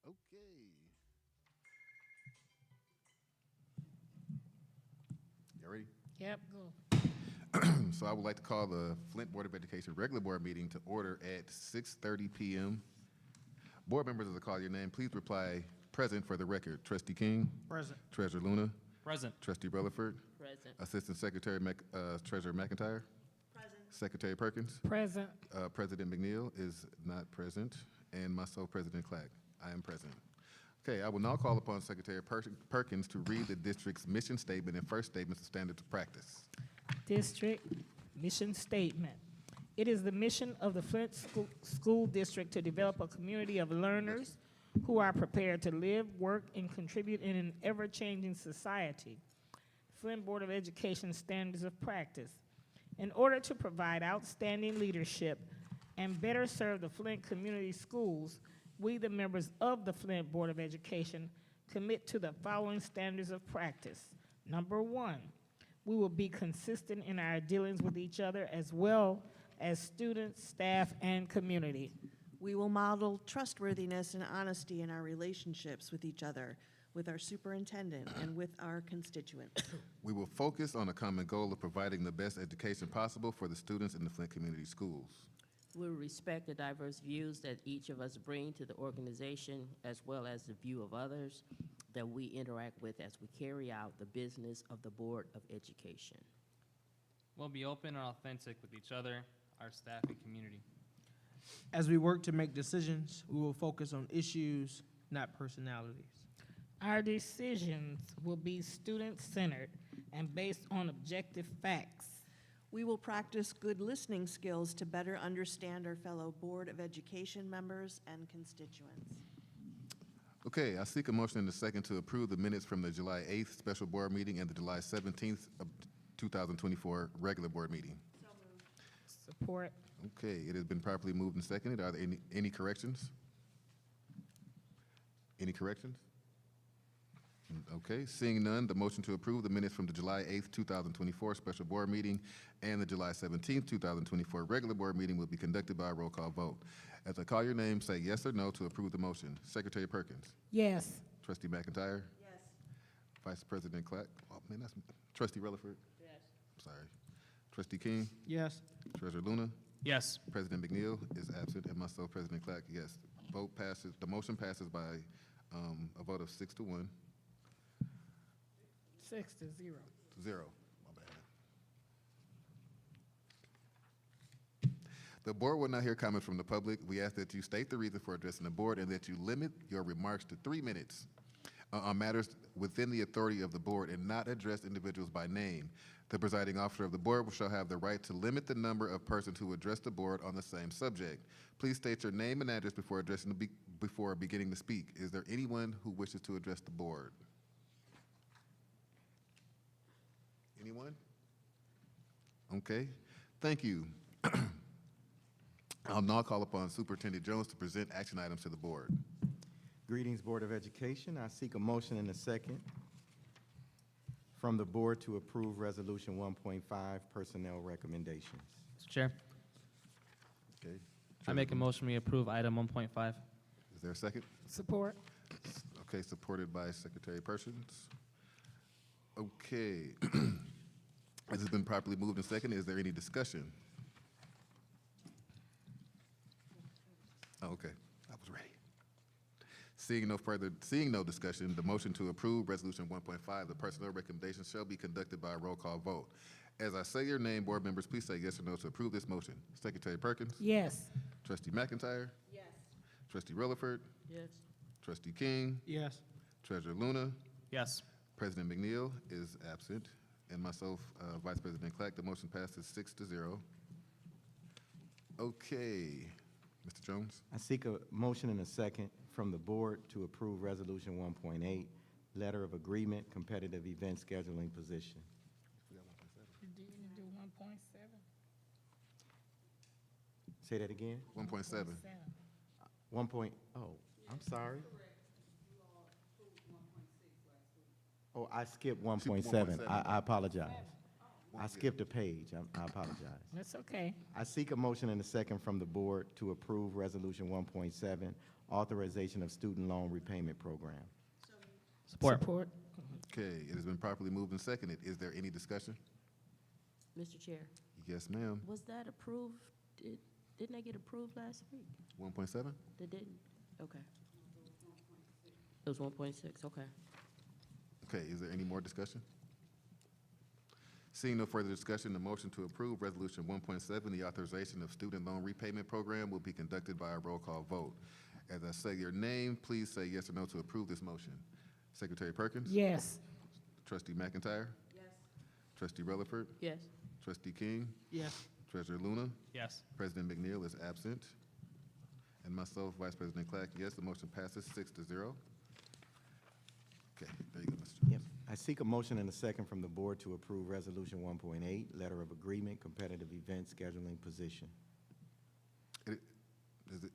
Okay. You ready? Yep, go. So I would like to call the Flint Board of Education regular board meeting to order at 6:30 p.m. Board members, as I call your name, please reply present for the record. Trustee King? Present. Treasurer Luna? Present. Trustee Rutherford? Present. Assistant Secretary, Treasurer McIntyre? Present. Secretary Perkins? Present. President McNeil is not present, and myself, President Clack. I am present. Okay, I will now call upon Secretary Perkins to read the district's mission statement and first statements of standards of practice. District mission statement. It is the mission of the Flint School District to develop a community of learners who are prepared to live, work, and contribute in an ever-changing society. Flint Board of Education standards of practice. In order to provide outstanding leadership and better serve the Flint community schools, we, the members of the Flint Board of Education, commit to the following standards of practice. Number one, we will be consistent in our dealings with each other as well as students, staff, and community. We will model trustworthiness and honesty in our relationships with each other, with our superintendent, and with our constituents. We will focus on a common goal of providing the best education possible for the students in the Flint Community Schools. We will respect the diverse views that each of us bring to the organization, as well as the view of others that we interact with as we carry out the business of the Board of Education. We'll be open and authentic with each other, our staff, and community. As we work to make decisions, we will focus on issues, not personalities. Our decisions will be student-centered and based on objective facts. We will practice good listening skills to better understand our fellow Board of Education members and constituents. Okay, I seek a motion in a second to approve the minutes from the July 8th special board meeting and the July 17th of 2024 regular board meeting. So moved. Support. Okay, it has been properly moved and seconded. Are there any corrections? Any corrections? Okay, seeing none, the motion to approve the minutes from the July 8th, 2024 special board meeting and the July 17th, 2024 regular board meeting will be conducted by a roll call vote. As I call your name, say yes or no to approve the motion. Secretary Perkins. Yes. Trustee McIntyre. Yes. Vice President Clack. Oh, man, that's Trustee Rutherford. Yes. Sorry. Trustee King. Yes. Treasurer Luna. Yes. President McNeil is absent, and myself, President Clack, yes. Vote passes. The motion passes by a vote of 6-1. 6-0. 0. My bad. The board will now hear comments from the public. We ask that you state the reason for addressing the board and that you limit your remarks to 3 minutes on matters within the authority of the board and not address individuals by name. The presiding officer of the board shall have the right to limit the number of persons who address the board on the same subject. Please state your name and address before beginning to speak. Is there anyone who wishes to address the board? Anyone? Okay, thank you. I'll now call upon Superintendent Jones to present action items to the board. Greetings, Board of Education. I seek a motion and a second from the board to approve Resolution 1.5 Personnel Recommendations. Mr. Chair, Okay. I make a motion we approve item 1.5. Is there a second? Support. Okay, supported by Secretary Perkins. Okay. This has been properly moved and seconded. Is there any discussion? Oh, okay, I was ready. Seeing no discussion, the motion to approve Resolution 1.5, the personnel recommendations shall be conducted by a roll call vote. As I say your name, board members, please say yes or no to approve this motion. Secretary Perkins? Yes. Trustee McIntyre? Yes. Trustee Rutherford? Yes. Trustee King? Yes. Treasurer Luna? Yes. President McNeil is absent, and myself, Vice President Clack. The motion passes 6-0. Okay, Mr. Jones. I seek a motion and a second from the board to approve Resolution 1.8, Letter of Agreement, Competitive Event Scheduling Position. Do you do 1.7? Say that again? 1.7. 1 point, oh, I'm sorry. Oh, I skipped 1.7. 1.7. I apologize. I skipped a page. I apologize. That's okay. I seek a motion and a second from the board to approve Resolution 1.7, Authorization of Student Loan Repayment Program. Support. Support. Okay, it has been properly moved and seconded. Is there any discussion? Mr. Chair, Yes, ma'am. was that approved? Didn't they get approved last week? 1.7? They didn't? Okay. It was 1.6, okay. Okay, is there any more discussion? Seeing no further discussion, the motion to approve Resolution 1.7, the authorization of student loan repayment program, will be conducted by a roll call vote. As I say your name, please say yes or no to approve this motion. Secretary Perkins? Yes. Trustee McIntyre? Yes. Trustee Rutherford? Yes. Trustee King? Yes. Treasurer Luna? Yes. President McNeil is absent. And myself, Vice President Clack, yes, the motion passes 6-0. Okay, there you go, Mr. Jones. Yep. I seek a motion and a second from the board to approve Resolution 1.8, Letter of Agreement, Competitive Event Scheduling Position. Is it?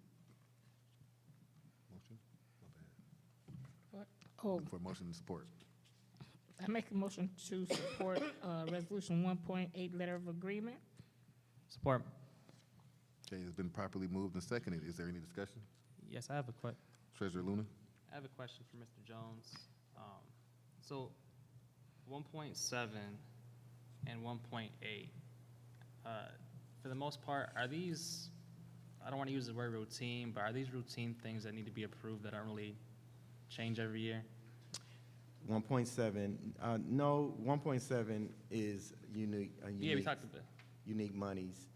Motion? My bad. Oh, For motion and support. I make a motion to support, Resolution 1.8, letter of agreement. Support. Okay, it's been properly moved and seconded. Is there any discussion? Yes, I have a Treasurer Luna? I have a question for Mr. Jones. So 1.7 and 1.8, for the most part, are these, I don't want to use the word routine, but are these routine things that need to be approved that aren't really change every year? 1.7, no, 1.7 is unique, Yeah, we talked about. unique monies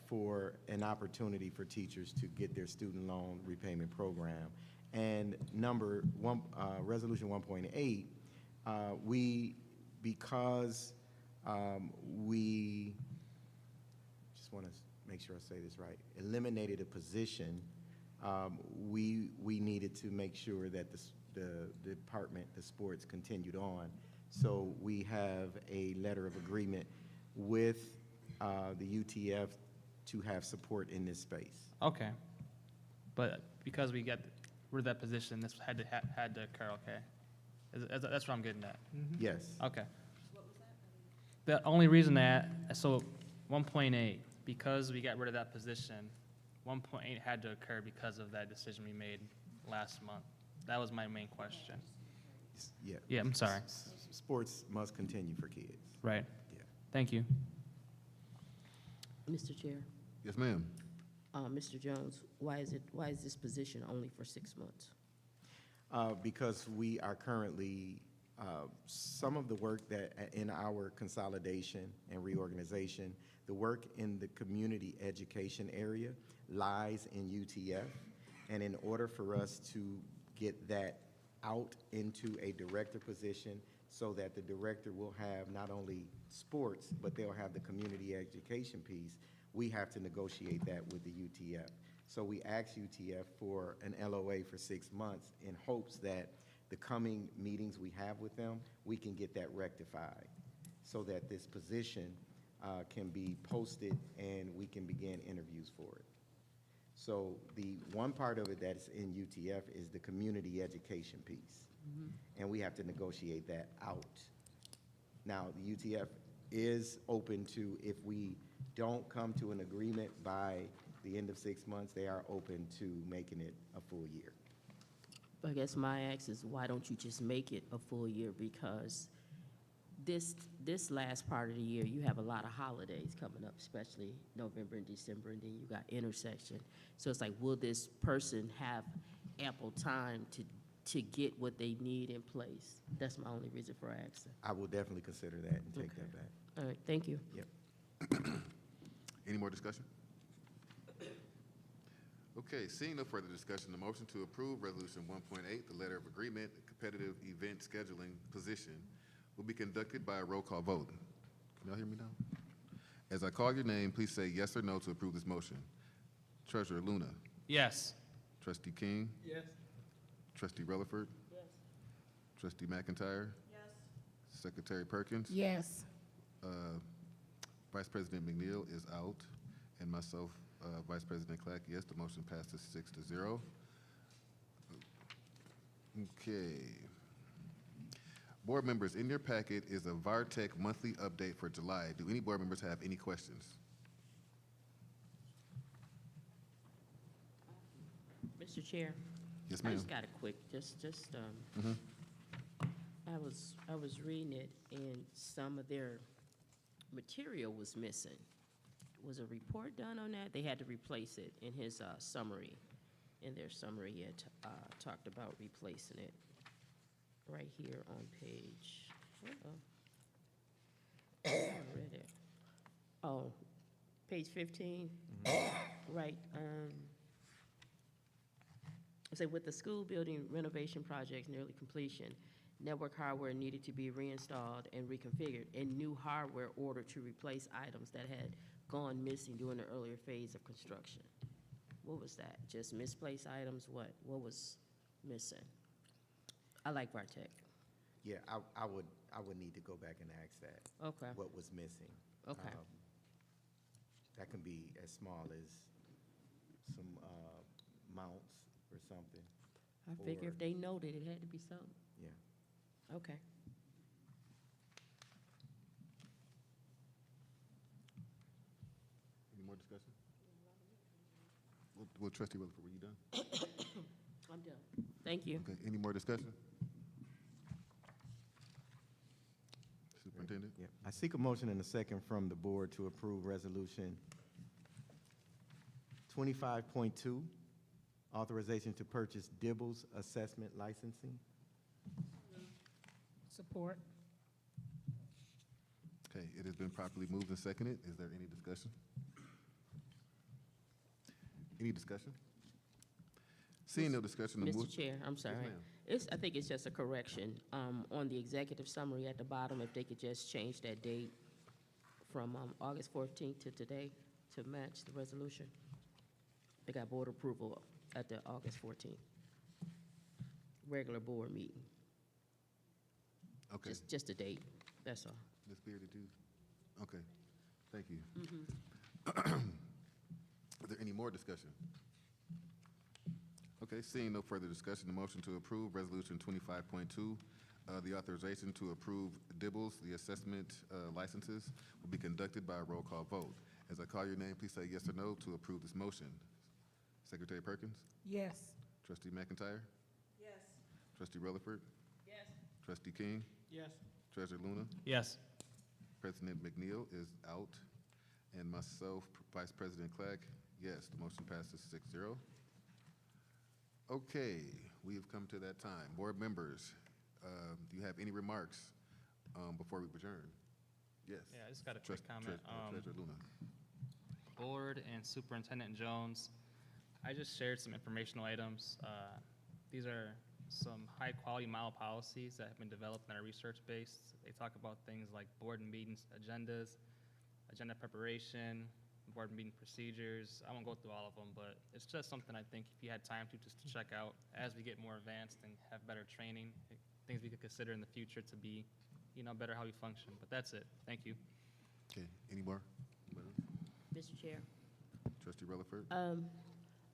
for an opportunity for teachers to get their student loan repayment program. And number one, Resolution 1.8, because we, just want to make sure I say this right, eliminated a position, we needed to make sure that the department, the sports, continued on. So we have a letter of agreement with the UTF to have support in this space. Okay. But because we got rid of that position, this had to occur, okay? That's what I'm getting at. Yes. Okay. The only reason that, so 1.8, because we got rid of that position, 1.8 had to occur because of that decision we made last month. That was my main question. Yeah. Yeah, I'm sorry. Sports must continue for kids. Right. Yeah. Thank you. Mr. Chair, Yes, ma'am. Mr. Jones, why is this position only for 6 months? Because we are currently, some of the work that in our consolidation and reorganization, the work in the community education area lies in UTF. And in order for us to get that out into a director position so that the director will have not only sports, but they'll have the community education piece, we have to negotiate that with the UTF. So we asked UTF for an LOA for 6 months in hopes that the coming meetings we have with them, we can get that rectified so that this position can be posted and we can begin interviews for it. So the one part of it that's in UTF is the community education piece. And we have to negotiate that out. Now, the UTF is open to, if we don't come to an agreement by the end of 6 months, they are open to making it a full year. I guess my ask is, why don't you just make it a full year? Because this last part of the year, you have a lot of holidays coming up, especially November and December, and then you got intersection. So it's like, will this person have ample time to get what they need in place? That's my only reason for asking. I will definitely consider that and take Okay. that back. All right, thank you. Any more discussion? Okay, seeing no further discussion, the motion to approve Resolution 1.8, the letter of agreement, competitive event scheduling position, will be conducted by a roll call vote. Can y'all hear me now? As I call your name, please say yes or no to approve this motion. Treasurer Luna. Yes. Trustee King. Yes. Trustee Rutherford. Yes. Trustee McIntyre. Yes. Secretary Perkins. Yes. Vice President McNeil is out, and myself, Vice President Clack, yes, the motion passes 6-0. Okay. Board members, in your packet is a VarTek monthly update for July. Do any board members have any questions? Mr. Mr. Chair? Yes, I ma'am. just got a quick, Mhm. I was reading it, and some of their material was missing. Was a report done on that? They had to replace it in his summary. In their summary, he had talked about replacing it right here on page, I read it. Oh, page 15, right. Say, with the school building renovation project nearly completion, network hardware needed to be reinstalled and reconfigured, and new hardware ordered to replace items that had gone missing during the earlier phase of construction. What was that? Just misplaced items? What was missing? I like VarTek. Yeah, I would need to go back and ask that, Okay, what was missing. okay. That can be as small as some mounts or something. I figure or- if they noted, it had to be something. Yeah. Okay. Any more discussion? Well, Trustee Rutherford, were you done? I'm done. Thank you. Okay, any more discussion? Superintendent? Yeah. I seek a motion and a second from the board to approve resolution 25.2, authorization to purchase Dibbles assessment licensing. Support. Okay, it has been properly moved and seconded. Is there any discussion? Any discussion? Seeing no discussion, the move. Mr. Chair, I'm sorry. ma'am. I think it's just a correction. On the executive summary at the bottom, if they could just change that date from August 14th to today to match the resolution. They got board approval at the August 14th regular board meeting. Okay, Just a date, that's all. Ms. Beard, did you? Okay, thank you. Is there any more discussion? Okay, seeing no further discussion, the motion to approve Resolution 25.2, the authorization to approve Dibbles, the assessment licenses, will be conducted by a roll call vote. As I call your name, please say yes or no to approve this motion. Secretary Perkins? Yes. Trustee McIntyre? Yes. Trustee Rutherford? Yes. Trustee King? Yes. Treasurer Luna? Yes. President McNeil is out, and myself, Vice President Clegg, yes, the motion passes 6-0. Okay, we have come to that time. Board members, do you have any remarks before we adjourn? Yes. Yeah, I just got a quick comment. Treasurer Luna. Board and Superintendent Jones, I just shared some informational items. These are some high-quality model policies that have been developed in our research base. They talk about things like board and meetings agendas, agenda preparation, board meeting procedures. I won't go through all of them, but it's just something I think if you had time to just to check out as we get more advanced and have better training, things we could consider in the future to be, better how we function. But that's it. Thank you. Okay, any more? Mr. Chair. Trustee Rutherford?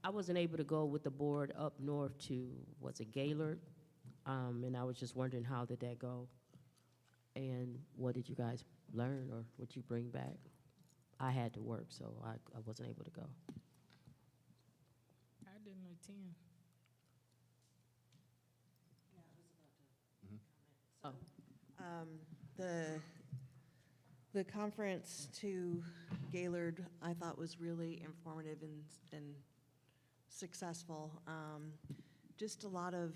I wasn't able to go with the board up north to, was it Gaylord? And I was just wondering, how did that go? And what did you guys learn, or what you bring back? I had to work, so I wasn't able to go. I didn't attend. The conference to Gaylord, I thought was really informative and successful. Just a lot of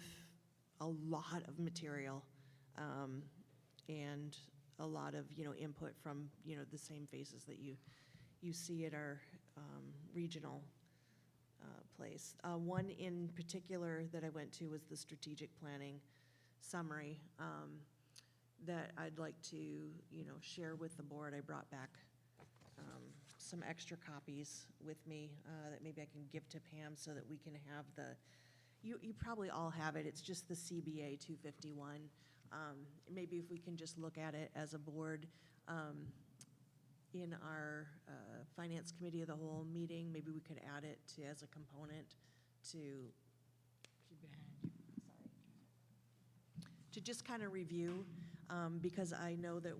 material, and a lot of, input from, the same faces that you see at our regional place. One in particular that I went to was the strategic planning summary that I'd like to, share with the board. I brought back some extra copies with me that maybe I can give to Pam so that we can have you probably all have it. It's just the CBA 251. Maybe if we can just look at it as a board in our Finance Committee of the Whole meeting, maybe we could add it as a component to just kind of review, because I know that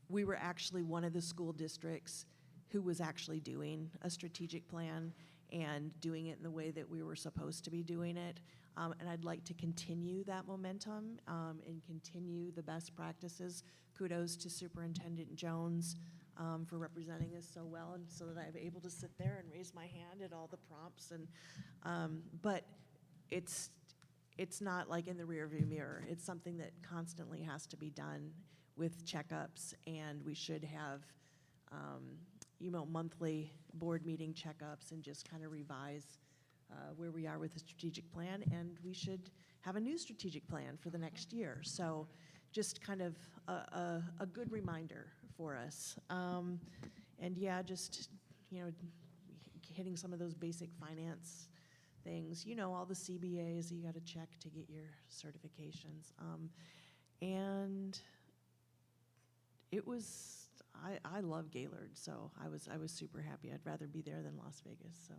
we were actually one of the school districts who was actually doing a strategic plan, and doing it in the way that we were supposed to be doing it. And I'd like to continue that momentum and continue the best practices. Kudos to Superintendent Jones for representing us so well, and so that I'm able to sit there and raise my hand at all the prompts. And but it's not like in the rearview mirror. It's something that constantly has to be done with checkups, and we should have, monthly board meeting checkups and just kind of revise where we are with the strategic plan, and we should have a new strategic plan for the next year. So just kind of a good reminder for us. And yeah, just, hitting some of those basic finance things, all the CBAs you got to check to get your certifications. And it was, I love Gaylord, so I was super happy. I'd rather be there than Las Vegas, so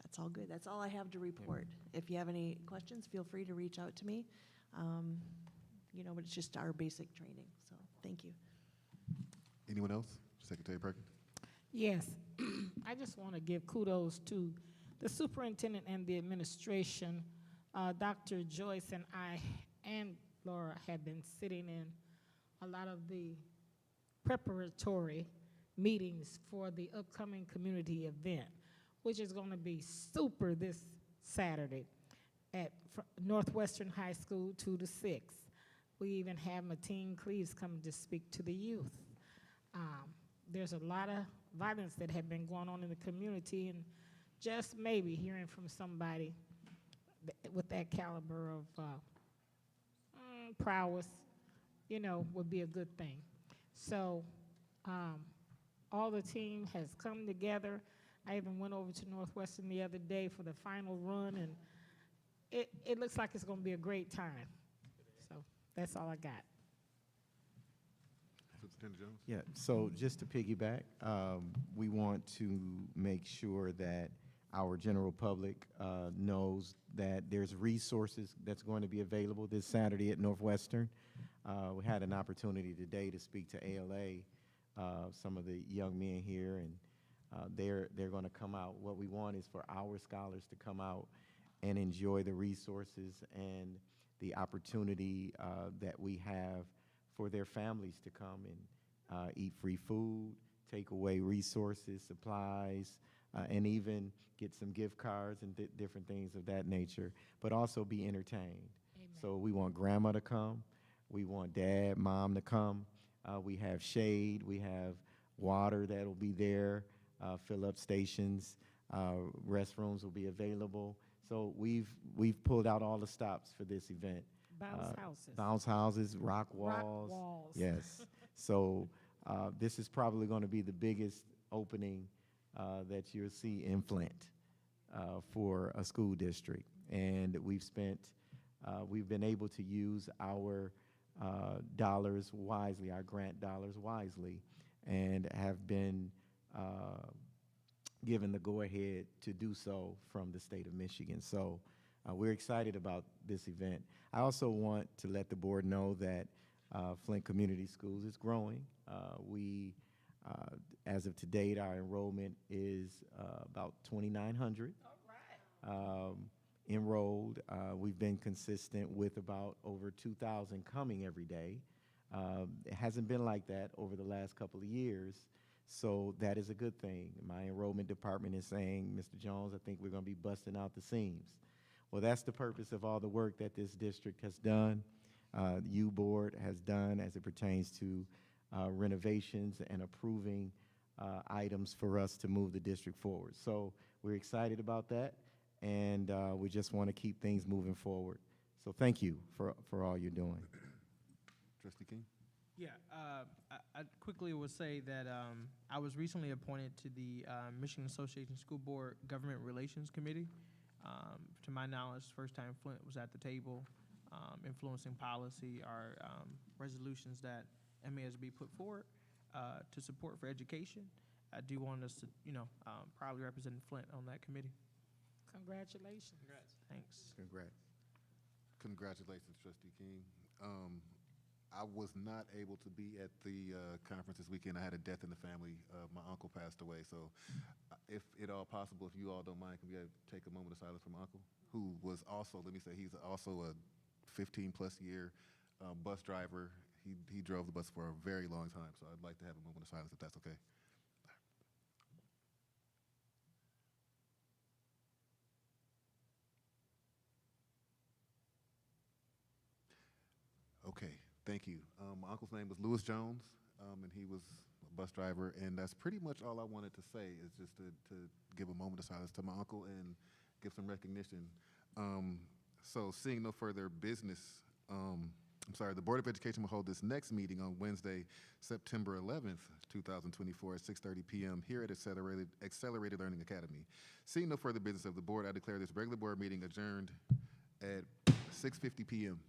that's all good. That's all I have to report. If you have any questions, feel free to reach out to me. But it's just our basic training, so thank you. Anyone else? Secretary Perkins? Yes, I just want to give kudos to the superintendent and the administration. Dr. Joyce and I and Laura have been sitting in a lot of the preparatory meetings for the upcoming community event, which is going to be super this Saturday at Northwestern High School, 2 to 6. We even have Mateen Cleaves coming to speak to the youth. There's a lot of violence that have been going on in the community, and just maybe hearing from somebody with that caliber of prowess, would be a good thing. So all the team has come together. I even went over to Northwestern the other day for the final run, and it looks like it's going to be a great time. So that's all I got. Superintendent Jones? Yeah, so just to piggyback, we want to make sure that our general public knows that there's resources that's going to be available this Saturday at Northwestern. We had an opportunity today to speak to ALA, some of the young men here, and they're going to come out. What we want is for our scholars to come out and enjoy the resources and the opportunity that we have for their families to come and eat free food, take away resources, supplies, and even get some gift cards and different things of that nature, but also be entertained. Amen. So we want grandma to come. We want dad, mom to come. We have shade. We have water that'll be there, fill-up stations. Restrooms will be available. So we've pulled out all the stops for this event. Bounce houses. Bounce houses, rock walls. Rock walls. Yes. So this is probably going to be the biggest opening that you'll see in Flint for a school district. And we've been able to use our dollars wisely, our grant dollars wisely, and have been given the go-ahead to do so from the state of Michigan. So we're excited about this event. I also want to let the board know that Flint Community Schools is growing. As of today, our enrollment is about 2,900 enrolled. We've been consistent with about over 2,000 coming every day. It hasn't been like that over the last couple of years, so that is a good thing. My enrollment department is saying, Mr. Jones, I think we're going to be busting out the seams. Well, that's the purpose of all the work that this district has done, the U Board has done as it pertains to renovations and approving items for us to move the district forward. So we're excited about that, and we just want to keep things moving forward. So thank you for all you're doing. Trustee King? Yeah, I quickly will say that I was recently appointed to the Michigan Association School Board Government Relations Committee. To my knowledge, first time Flint was at the table, influencing policy or resolutions that MASB put forward to support for education. I do want us to, proudly represent Flint on that committee. Congratulations. Thanks. Congrats. Congratulations, Trustee King. I was not able to be at the conference this weekend. I had a death in the family. My uncle passed away. So if at all possible, if you all don't mind, can we take a moment of silence for my uncle, who was also, let me say, he's also a 15-plus year bus driver. He drove the bus for a very long time. So I'd like to have a moment of silence if that's okay. Okay, thank you. My uncle's name was Lewis Jones, and he was a bus driver, and that's pretty much all I wanted to say is just to give a moment of silence to my uncle and give some recognition. So seeing no further business, the Board of Education will hold this next meeting on Wednesday, September 11th, 2024 at 6:30 p.m. here at Accelerated Learning Academy. Seeing no further business of the board, I declare this regular board meeting adjourned at 6:50 p.m.